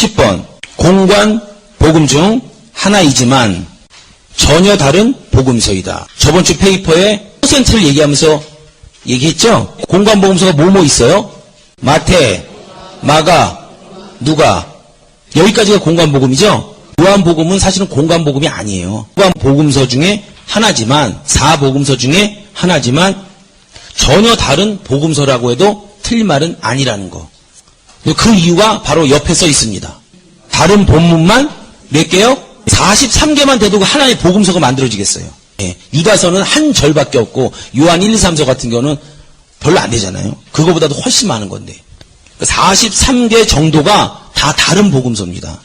10번 공관 복음 중 하나이지만 전혀 다른 복음서이다. 저번 주 페이퍼에 퍼센트를 얘기하면서 얘기했죠? 공관 복음서가 뭐뭐 있어요? 마태, 마가, 누가. 여기까지가 공관 복음이죠? 요한 복음은 사실은 공관 복음이 아니에요. 공관 복음서 중에 하나지만, 4복음서 중에 하나지만 전혀 다른 복음서라고 해도 틀린 말은 아니라는 거. 그 이유가 바로 옆에 써 있습니다. 다른 본문만 몇 개요? 43개만 돼도 하나의 복음서가 만들어지겠어요. 예, 유다서는 한 절밖에 없고 요한 1, 2, 3서 같은 경우는 별로 안 되잖아요. 그거보다도 훨씬 많은 건데 43개 정도가 다 다른 복음서입니다.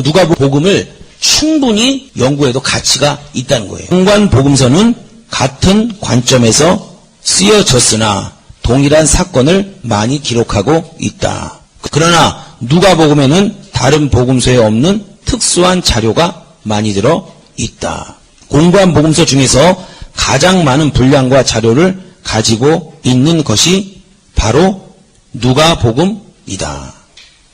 누가 복음을 충분히 연구해도 가치가 있다는 거예요. 공관 복음서는 같은 관점에서 쓰여졌으나 동일한 사건을 많이 기록하고 있다. 그러나 누가복음에는 다른 복음서에 없는 특수한 자료가 많이 들어 있다. 공관 복음서 중에서 가장 많은 분량과 자료를 가지고 있는 것이 바로 누가복음이다.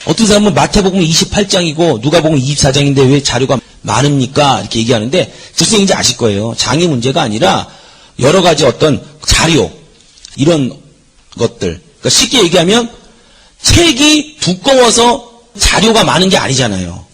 어떤 사람은 마태복음 28장이고 누가복음 24장인데 왜 자료가 많습니까? 이렇게 얘기하는데 무슨 얘기인지 아실 거예요. 장이 문제가 아니라 여러 가지 어떤 자료 이런 것들. 그러니까 쉽게 얘기하면 책이 두꺼워서 자료가 많은 게 아니잖아요.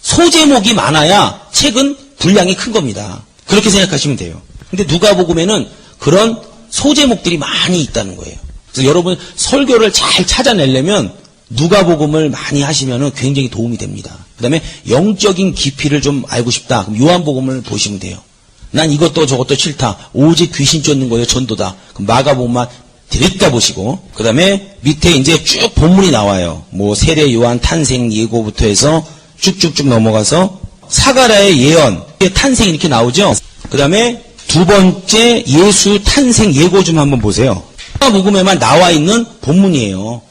소제목이 많아야 책은 분량이 큰 겁니다. 그렇게 생각하시면 돼요. 근데 누가복음에는 그런 소제목들이 많이 있다는 거예요. 그래서 여러분 설교를 잘 찾아내려면 누가복음을 많이 하시면 굉장히 도움이 됩니다. 그 다음에 영적인 깊이를 좀 알고 싶다. 그럼 요한복음을 보시면 돼요. 난 이것도 저것도 싫다. 오직 귀신 쫓는 거예요. 전도다. 그럼 마가복음만 드립다 보시고 그 다음에 밑에 이제 쭉 본문이 나와요. 뭐 세례 요한 탄생 예고부터 해서 쭉쭉쭉 넘어가서 사가랴의 예언 탄생 이렇게 나오죠. 그 다음에 두 번째 예수 탄생 예고 좀 한번 보세요. 누가복음에만 나와 있는 본문이에요.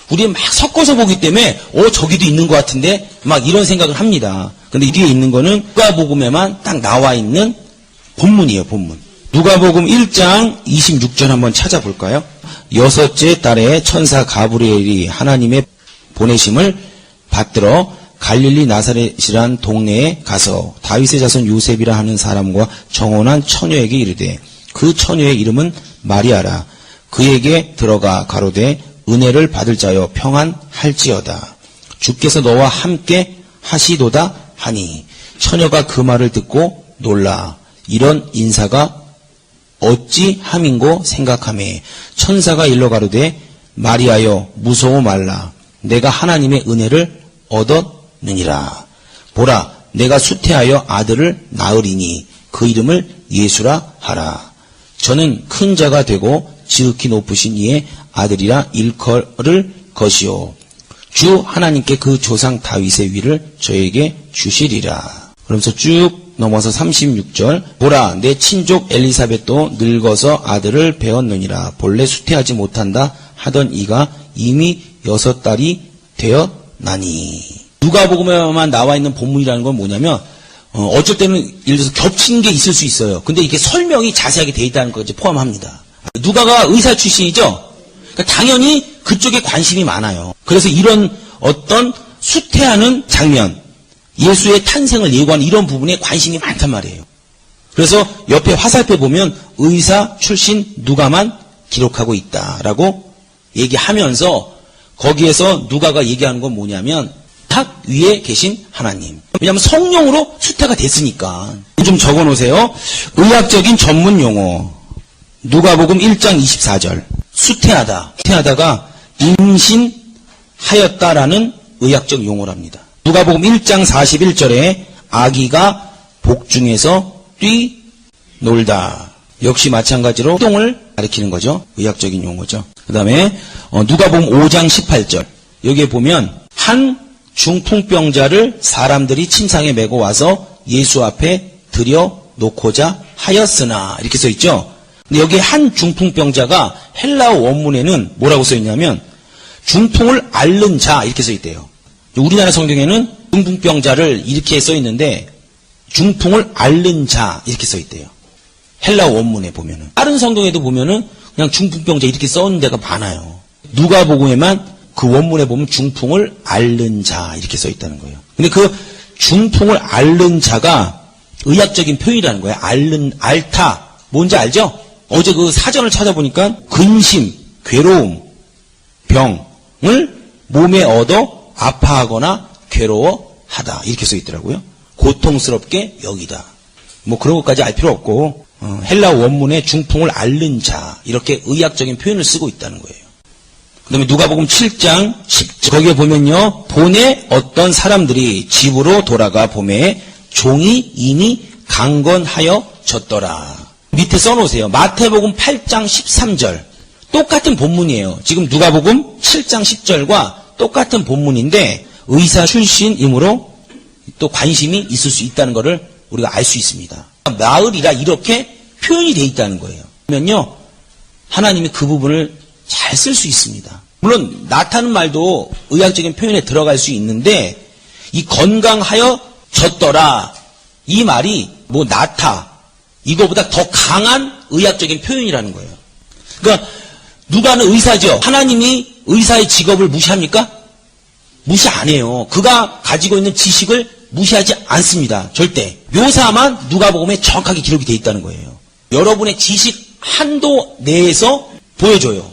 우리 막 섞어서 보기 때문에 저기도 있는 것 같은데 막 이런 생각을 합니다. 근데 이 뒤에 있는 거는 누가복음에만 딱 나와 있는 본문이에요. 본문. 누가복음 1장 26절 한번 찾아볼까요? 여섯째 달에 천사 가브리엘이 하나님의 보내심을 받들어 갈릴리 나사렛이란 동네에 가서 다윗의 자손 요셉이라 하는 사람과 정혼한 처녀에게 이르되 그 처녀의 이름은 마리아라. 그에게 들어가 가로되 은혜를 받을 자여 평안할지어다. 주께서 너와 함께 하시도다 하니 처녀가 그 말을 듣고 놀라 이런 인사가 어찌 함인고 생각하매 천사가 일러 가로되 마리아여 무서워 말라. 내가 하나님의 은혜를 얻었느니라. 보라 내가 수태하여 아들을 낳으리니 그 이름을 예수라 하라. 저는 큰 자가 되고 지극히 높으신 이의 아들이라 일컬을 것이요 주 하나님께 그 조상 다윗의 위를 저에게 주시리라. 그러면서 쭉 넘어서 36절 보라 내 친족 엘리사벳도 늙어서 아들을 배었느니라. 본래 수태하지 못한다 하던 이가 이미 6달이 되었나니. 누가복음에만 나와 있는 본문이라는 건 뭐냐면 어쩔 때는 예를 들어서 겹치는 게 있을 수 있어요. 근데 이게 설명이 자세하게 돼 있다는 걸 이제 포함합니다. 누가가 의사 출신이죠. 그러니까 당연히 그쪽에 관심이 많아요. 그래서 이런 어떤 수태하는 장면 예수의 탄생을 예고하는 이런 부분에 관심이 많단 말이에요. 그래서 옆에 화살표 보면 의사 출신 누가만 기록하고 있다라고 얘기하면서 거기에서 누가가 얘기하는 건 뭐냐면 탁 위에 계신 하나님. 왜냐하면 성령으로 수태가 됐으니까. 좀 적어놓으세요. 의학적인 전문 용어. 누가복음 1장 24절. 수태하다. 수태하다가 임신하였다라는 의학적 용어랍니다. 누가복음 1장 41절에 아기가 복중에서 뛰놀다. 역시 마찬가지로 행동을 가리키는 거죠. 의학적인 용어죠. 그 다음에 누가복음 5장 18절. 여기에 보면 한 중풍병자를 사람들이 침상에 메고 와서 예수 앞에 들여놓고자 하였으나 이렇게 써있죠. 근데 여기 한 중풍병자가 헬라어 원문에는 뭐라고 써있냐면 중풍을 앓는 자 이렇게 써있대요. 우리나라 성경에는 중풍병자를 이렇게 써있는데 중풍을 앓는 자 이렇게 써있대요. 헬라어 원문에 보면은. 다른 성경에도 보면은 그냥 중풍병자 이렇게 써있는 데가 많아요. 누가복음에만 그 원문에 보면 중풍을 앓는 자 이렇게 써 있다는 거예요. 근데 그 중풍을 앓는 자가 의학적인 표현이라는 거예요. 앓다. 뭔지 알죠? 어제 그 사전을 찾아보니까 근심, 괴로움, 병을 몸에 얻어 아파하거나 괴로워하다 이렇게 써 있더라고요. 고통스럽게 여기다. 뭐 그런 것까지 알 필요 없고 헬라 원문에 중풍을 앓는 자 이렇게 의학적인 표현을 쓰고 있다는 거예요. 그 다음에 누가복음 7장 10절 거기에 보면요. 본에 어떤 사람들이 집으로 돌아가 보매 종이 이미 강건하여졌더라. 밑에 써놓으세요. 마태복음 8장 13절 똑같은 본문이에요. 지금 누가복음 7장 10절과 똑같은 본문인데 의사 출신이므로 또 관심이 있을 수 있다는 것을 우리가 알 수 있습니다. 나으리라 이렇게 표현이 되어 있다는 거예요. 그러면요. 하나님이 그 부분을 잘 쓸 수 있습니다. 물론 나타는 말도 의학적인 표현에 들어갈 수 있는데 이 건강하여졌더라 이 말이 뭐 나타 이거보다 더 강한 의학적인 표현이라는 거예요. 그러니까 누가는 의사죠. 하나님이 의사의 직업을 무시합니까? 무시 안 해요. 그가 가지고 있는 지식을 무시하지 않습니다. 절대. 묘사만 누가복음에 정확하게 기록이 되어 있다는 거예요. 여러분의 지식 한도 내에서 보여줘요.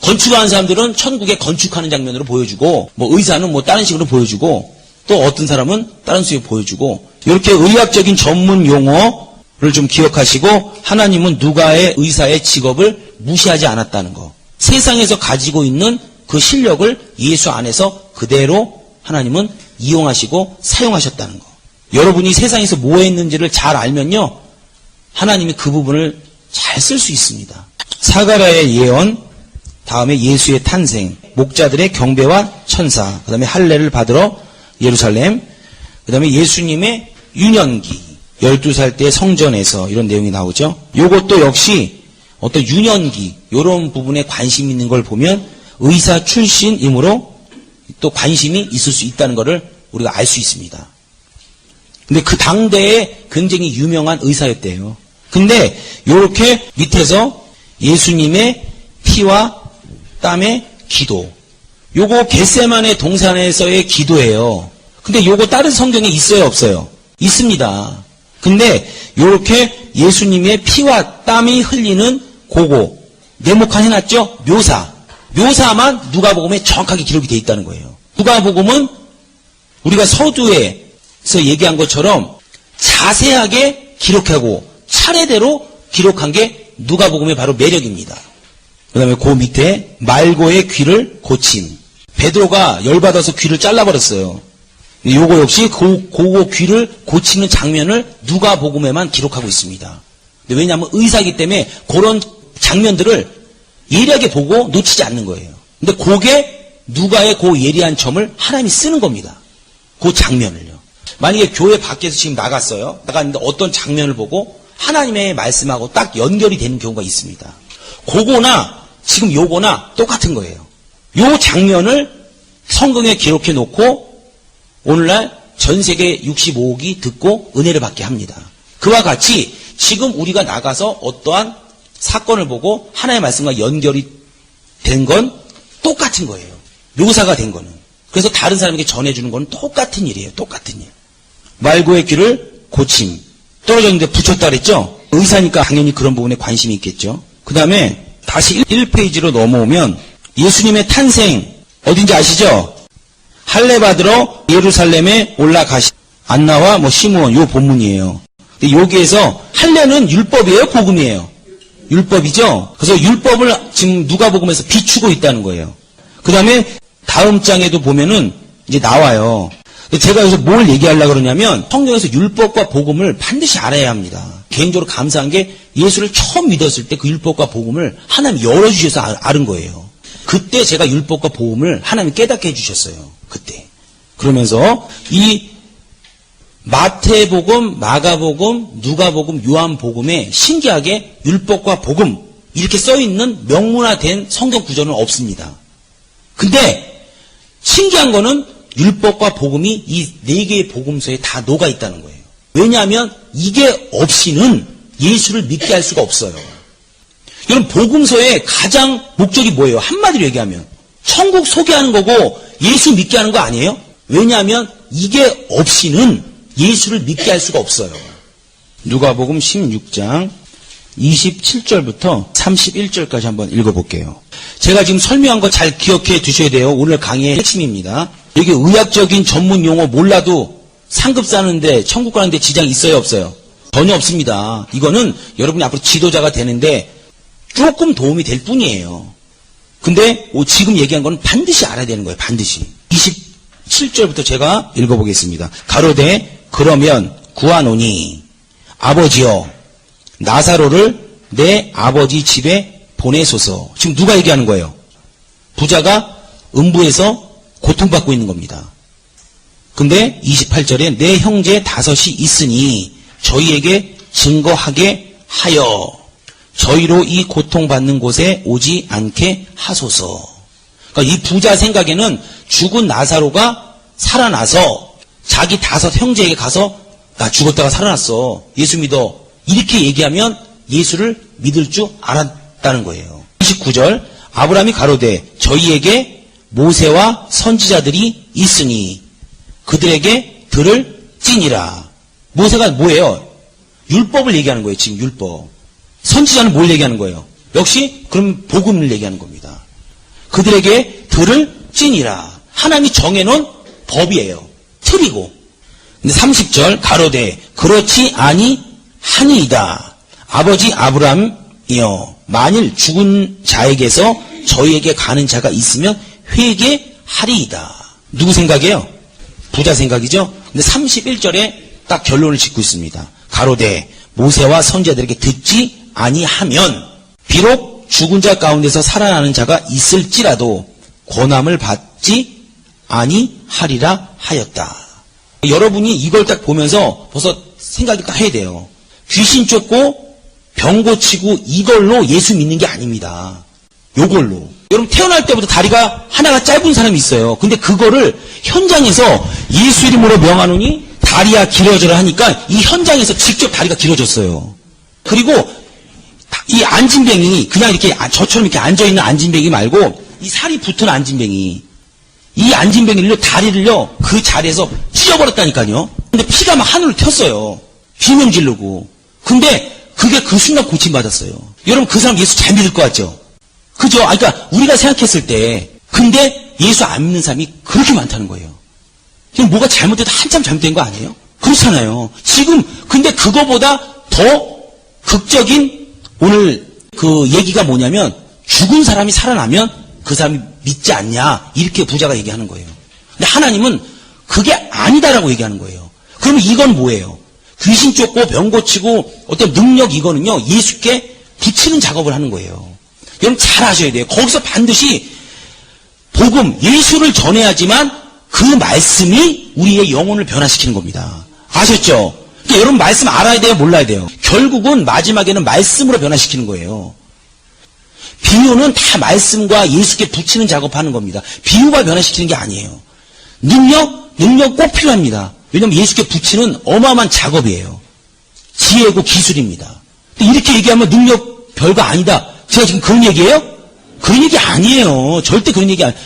건축하는 사람들은 천국에 건축하는 장면으로 보여주고 뭐 의사는 뭐 다른 식으로 보여주고 또 어떤 사람은 다른 식으로 보여주고 이렇게 의학적인 전문 용어를 좀 기억하시고 하나님은 누가의 의사의 직업을 무시하지 않았다는 거. 세상에서 가지고 있는 그 실력을 예수 안에서 그대로 하나님은 이용하시고 사용하셨다는 거. 여러분이 세상에서 뭐 했는지를 잘 알면요. 하나님이 그 부분을 잘 쓸 수 있습니다. 사가랴의 예언, 다음에 예수의 탄생, 목자들의 경배와 천사, 그 다음에 할례를 받으러 예루살렘, 그 다음에 예수님의 유년기, 12살 때 성전에서 이런 내용이 나오죠. 요것도 역시 어떤 유년기, 이런 부분에 관심 있는 걸 보면 의사 출신이므로 또 관심이 있을 수 있다는 것을 우리가 알 수 있습니다. 근데 그 당대에 굉장히 유명한 의사였대요. 근데 이렇게 밑에서 예수님의 피와 땀의 기도. 요거 겟세마네 동산에서의 기도예요. 근데 요거 다른 성경에 있어요, 없어요? 있습니다. 근데 요렇게 예수님의 피와 땀이 흘리는 고거 네모칸 해놨죠? 묘사만 누가복음에 정확하게 기록이 되어 있다는 거예요. 누가복음은 우리가 서두에서 얘기한 것처럼 자세하게 기록하고 차례대로 기록한 게 누가복음의 바로 매력입니다. 그 다음에 그 밑에 말고의 귀를 고친. 베드로가 열받아서 귀를 잘라버렸어요. 요거 역시 그 귀를 고치는 장면을 누가복음에만 기록하고 있습니다. 왜냐하면 의사이기 때문에 그런 장면들을 예리하게 보고 놓치지 않는 거예요. 근데 그게 누가의 그 예리한 점을 하나님이 쓰는 겁니다. 그 장면을요. 만약에 교회 밖에서 지금 나갔는데 어떤 장면을 보고 하나님의 말씀하고 딱 연결이 되는 경우가 있습니다. 그거나 지금 요거나 똑같은 거예요. 요 장면을 성경에 기록해 놓고 오늘날 전 세계 65억이 듣고 은혜를 받게 합니다. 그와 같이 지금 우리가 나가서 어떠한 사건을 보고 하나님의 말씀과 연결이 된 건 똑같은 거예요. 묘사가 된 거는. 그래서 다른 사람에게 전해주는 건 똑같은 일이에요. 똑같은 일. 말고의 귀를 고침. 떨어졌는데 붙였다 그랬죠? 의사니까 당연히 그런 부분에 관심이 있겠죠. 그 다음에 다시 1페이지로 넘어오면 예수님의 탄생 어딘지 아시죠? 할례 받으러 예루살렘에 올라가시 안나와 시므온 요 본문이에요. 근데 여기에서 할례는 율법이에요, 복음이에요? 율법이죠. 그래서 율법을 지금 누가복음에서 비추고 있다는 거예요. 그 다음에 다음 장에도 보면은 이제 나와요. 제가 여기서 뭘 얘기하려고 그러냐면 성경에서 율법과 복음을 반드시 알아야 합니다. 개인적으로 감사한 게 예수를 처음 믿었을 때 그 율법과 복음을 하나님이 열어주셔서 아는 거예요. 그때 제가 율법과 복음을 하나님이 깨닫게 해주셨어요. 그때. 그러면서 이 마태복음, 마가복음, 누가복음, 요한복음에 신기하게 율법과 복음 이렇게 써있는 명문화된 성경 구조는 없습니다. 근데 신기한 거는 율법과 복음이 이 4개의 복음서에 다 녹아있다는 거예요. 왜냐하면 이게 없이는 예수를 믿게 할 수가 없어요. 여러분 복음서의 가장 목적이 뭐예요? 한마디로 얘기하면 천국 소개하는 거고 예수 믿게 하는 거 아니에요? 왜냐하면 이게 없이는 예수를 믿게 할 수가 없어요. 누가복음 16장 27절부터 31절까지 한번 읽어볼게요. 제가 지금 설명한 거 잘 기억해 두셔야 돼요. 오늘 강의의 핵심입니다. 여기 의학적인 전문 용어 몰라도 상급 사는데 천국 가는데 지장이 있어요, 없어요? 전혀 없습니다. 이거는 여러분이 앞으로 지도자가 되는데 조금 도움이 될 뿐이에요. 근데 지금 얘기한 건 반드시 알아야 되는 거예요. 반드시. 27절부터 제가 읽어보겠습니다. 가로되 그러면 구하노니 아버지여 나사로를 내 아버지 집에 보내소서. 지금 누가 얘기하는 거예요? 부자가 음부에서 고통받고 있는 겁니다. 근데 28절에 내 형제 5이 있으니 저희에게 증거하게 하여 저희로 이 고통받는 곳에 오지 않게 하소서. 그러니까 이 부자 생각에는 죽은 나사로가 살아나서 자기 5 형제에게 가서 나 죽었다가 살아났어. 예수 믿어. 이렇게 얘기하면 예수를 믿을 줄 알았다는 거예요. 29절 아브라함이 가로되 저희에게 모세와 선지자들이 있으니 그들에게 들을 찌니라. 모세가 뭐예요? 율법을 얘기하는 거예요. 지금 율법. 선지자는 뭘 얘기하는 거예요? 역시 그럼 복음을 얘기하는 겁니다. 그들에게 들을 찌니라. 하나님이 정해놓은 법이에요. 틀이고. 근데 30절 가로되 그렇지 아니하니이다. 아버지 아브라함이여 만일 죽은 자에게서 저희에게 가는 자가 있으면 회개하리이다. 누구 생각이에요? 부자 생각이죠? 근데 31절에 딱 결론을 짓고 있습니다. 가로되 모세와 선지자들에게 듣지 아니하면 비록 죽은 자 가운데서 살아나는 자가 있을지라도 권함을 받지 아니하리라 하였다. 여러분이 이걸 딱 보면서 벌써 생각이 딱 해야 돼요. 귀신 쫓고 병 고치고 이걸로 예수 믿는 게 아닙니다. 요걸로. 여러분 태어날 때부터 다리가 하나가 짧은 사람이 있어요. 근데 그거를 현장에서 예수 이름으로 명하노니 다리야 길어져라 하니까 이 현장에서 직접 다리가 길어졌어요. 그리고 이 안진뱅이 그냥 이렇게 저처럼 이렇게 앉아있는 안진뱅이 말고 이 살이 붙은 안진뱅이 이 안진뱅이를요 다리를요 그 자리에서 찢어버렸다니까요. 근데 피가 막 하늘로 튀었어요. 비명 지르고. 근데 그게 그 순간 고침받았어요. 여러분 그 사람 예수 잘 믿을 것 같죠? 그죠? 그러니까 우리가 생각했을 때 근데 예수 안 믿는 사람이 그렇게 많다는 거예요. 지금 뭐가 잘못돼도 한참 잘못된 거 아니에요? 그렇잖아요. 지금 근데 그거보다 더 극적인 오늘 그 얘기가 뭐냐면 죽은 사람이 살아나면 그 사람이 믿지 않냐 이렇게 부자가 얘기하는 거예요. 근데 하나님은 그게 아니다라고 얘기하는 거예요. 그러면 이건 뭐예요? 귀신 쫓고 병 고치고 어떤 능력 이거는요 예수께 붙이는 작업을 하는 거예요. 여러분 잘 아셔야 돼요. 거기서 반드시 복음 예수를 전해야지만 그 말씀이 우리의 영혼을 변화시키는 겁니다. 아셨죠? 그러니까 여러분 말씀 알아야 돼요? 몰라야 돼요? 결국은 마지막에는 말씀으로 변화시키는 거예요. 비유는 다 말씀과 예수께 붙이는 작업하는 겁니다. 비유가 변화시키는 게 아니에요. 능력 꼭 필요합니다. 왜냐하면 예수께 붙이는 어마어마한 작업이에요. 지혜고 기술입니다. 근데 이렇게 얘기하면 능력 별거 아니다. 제가 지금 그런 얘기예요? 그런 얘기 아니에요. 절대 그런 얘기 아니에요.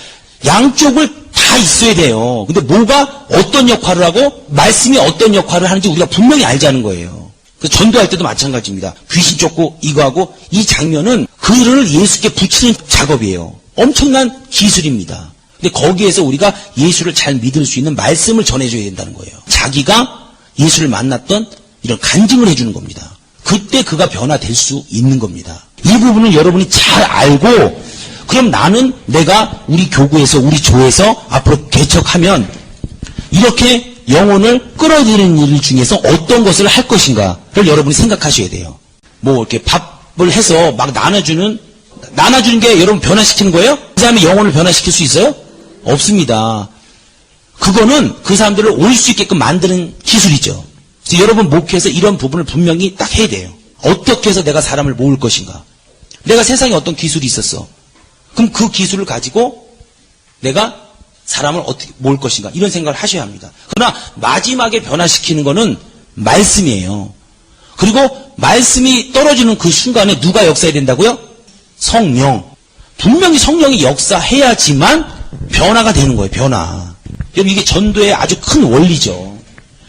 양쪽을 다 있어야 돼요. 근데 뭐가 어떤 역할을 하고 말씀이 어떤 역할을 하는지 우리가 분명히 알자는 거예요. 전도할 때도 마찬가지입니다. 귀신 쫓고 이거 하고 이 장면은 그를 예수께 붙이는 작업이에요. 엄청난 기술입니다. 근데 거기에서 우리가 예수를 잘 믿을 수 있는 말씀을 전해줘야 된다는 거예요. 자기가 예수를 만났던 이런 간증을 해주는 겁니다. 그때 그가 변화될 수 있는 겁니다. 이 부분을 여러분이 잘 알고 그럼 나는 내가 우리 교구에서 우리 조에서 앞으로 개척하면 이렇게 영혼을 끌어들이는 일 중에서 어떤 것을 할 것인가를 여러분이 생각하셔야 돼요. 뭐 이렇게 밥을 해서 막 나눠주는 게 여러분 변화시키는 거예요? 그 사람이 영혼을 변화시킬 수 있어요? 없습니다. 그거는 그 사람들을 올 수 있게끔 만드는 기술이죠. 그래서 여러분 목회에서 이런 부분을 분명히 딱 해야 돼요. 어떻게 해서 내가 사람을 모을 것인가? 내가 세상에 어떤 기술이 있었어. 그럼 그 기술을 가지고 내가 사람을 어떻게 모을 것인가? 이런 생각을 하셔야 합니다. 그러나 마지막에 변화시키는 거는 말씀이에요. 그리고 말씀이 떨어지는 그 순간에 누가 역사해야 된다고요? 성령. 분명히 성령이 역사해야지만 변화가 되는 거예요. 변화. 여러분 이게 전도의 아주 큰 원리죠.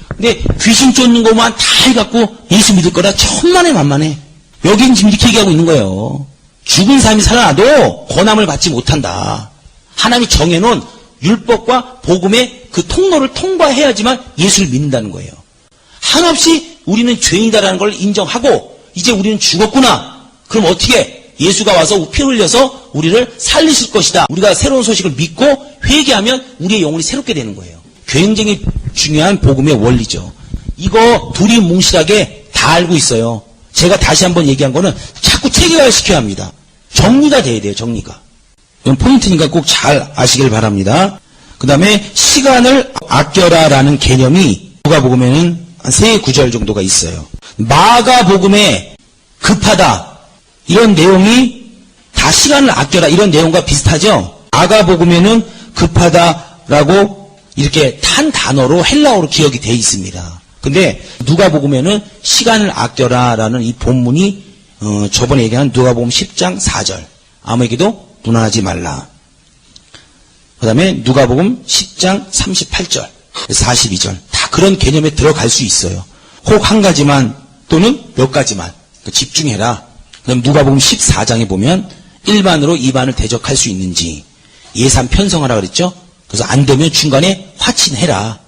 근데 귀신 쫓는 것만 다 해갖고 예수 믿을 거라 천만에 만만해. 여긴 지금 이렇게 얘기하고 있는 거예요. 죽은 사람이 살아나도 권함을 받지 못한다. 하나님이 정해놓은 율법과 복음의 그 통로를 통과해야지만 예수를 믿는다는 거예요. 한없이 우리는 죄인이다라는 걸 인정하고 이제 우리는 죽었구나. 그럼 어떻게? 예수가 와서 피 흘려서 우리를 살리실 것이다. 우리가 새로운 소식을 믿고 회개하면 우리의 영혼이 새롭게 되는 거예요. 굉장히 중요한 복음의 원리죠. 이거 두리뭉실하게 다 알고 있어요. 제가 다시 한번 얘기한 거는 자꾸 체계화시켜야 합니다. 정리가 돼야 돼요. 정리가. 이건 포인트니까 꼭 잘 아시길 바랍니다. 그 다음에 시간을 아껴라라는 개념이 누가복음에는 한 3구절 정도가 있어요. 마가복음에 급하다 이런 내용이 다 시간을 아껴라 이런 내용과 비슷하죠. 마가복음에는 급하다라고 이렇게 한 단어로 헬라어로 기억이 돼 있습니다. 근데 누가복음에는 시간을 아껴라라는 이 본문이 저번에 얘기한 누가복음 10장 4절 아무에게도 분한하지 말라. 그 다음에 누가복음 10장 38절 42절 다 그런 개념에 들어갈 수 있어요. 혹 한 가지만 또는 몇 가지만 집중해라. 그다음 누가복음 14장에 보면 1반으로 2반을 대적할 수 있는지 예산 편성하라 그랬죠. 그래서 안 되면 중간에 화친해라.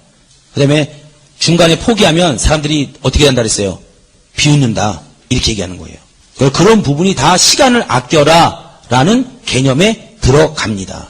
그 다음에 중간에 포기하면 사람들이 어떻게 한다 그랬어요? 비웃는다. 이렇게 얘기하는 거예요. 그런 부분이 다 시간을 아껴라 라는 개념에 들어갑니다.